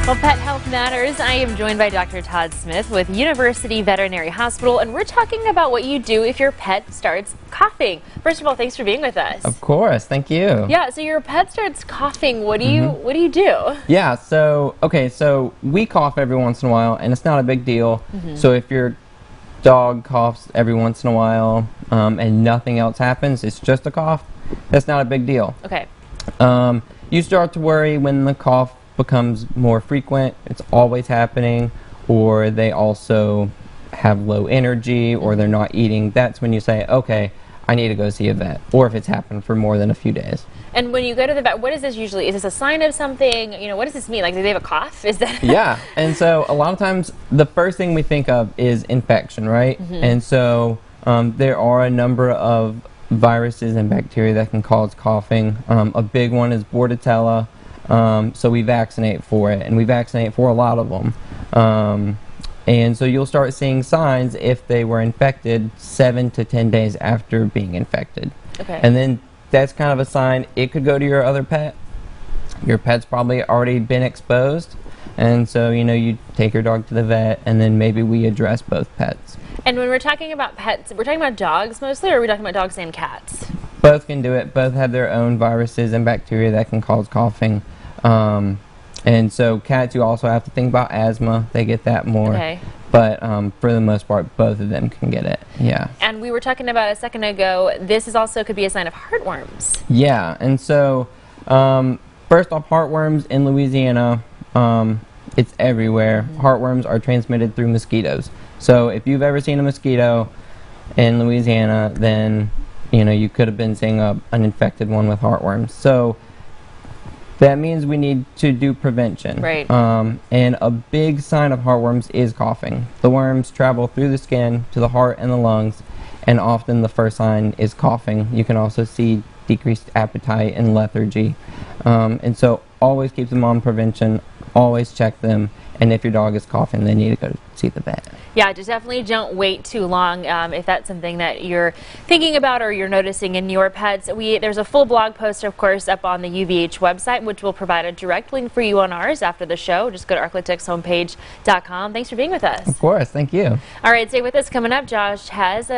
Well, Pet Health Matters. I am joined by Dr. Todd Smith with University Veterinary Hospital, and we're talking about what you do if your pet starts coughing. First of all, thanks for being with us. Of course, thank you. Yeah, so your pet starts coughing. What do you do? Yeah, so we cough every once in a while, and it's not a big deal. So if your dog coughs every once in a while and nothing else happens, it's just a cough, that's not a big deal. Okay. You start to worry when the cough becomes more frequent, it's always happening, or they also have low energy, or they're not eating. That's when you say, okay, I need to go see a vet, or if it's happened for more than a few days. And when you go to the vet, what is this usually? Is this a sign of something? You know, what does this mean? Like, do they have a cough? Is that? Yeah, and so a lot of times the first thing we think of is infection, right? And so there are a number of viruses and bacteria that can cause coughing. A big one is Bordetella. So we vaccinate for it, and we vaccinate for a lot of them. And so you'll start seeing signs if they were infected 7 to 10 days after being infected. Okay. And then that's kind of a sign it could go to your other pet. Your pet's probably already been exposed, and so you take your dog to the vet, and then maybe we address both pets. And when we're talking about pets, we're talking about dogs mostly, or are we talking about dogs and cats? Both can do it. Both have their own viruses and bacteria that can cause coughing. And so cats, you also have to think about asthma. They get that more. Okay. But for the most part, both of them can get it. Yeah. And we were talking about a second ago, this is also could be a sign of heartworms. Yeah. And so first off, heartworms in Louisiana, it's everywhere. Heartworms are transmitted through mosquitoes. So if you've ever seen a mosquito in Louisiana, then you could have been seeing an infected one with heartworms. So that means we need to do prevention. Right. And a big sign of heartworms is coughing. The worms travel through the skin to the heart and the lungs, and often the first sign is coughing. You can also see decreased appetite and lethargy. And so always keep them on prevention, always check them, and if your dog is coughing, they need to go see the vet. Yeah, just definitely don't wait too long if that's something that you're thinking about or you're noticing in your pets. There's a full blog post, of course, up on the UVH website, which will provide a direct link for you on ours after the show. Just go to arclitexhomepage.com. Thanks for being with us. Of course, thank you. All right, stay with us. Coming up, Josh has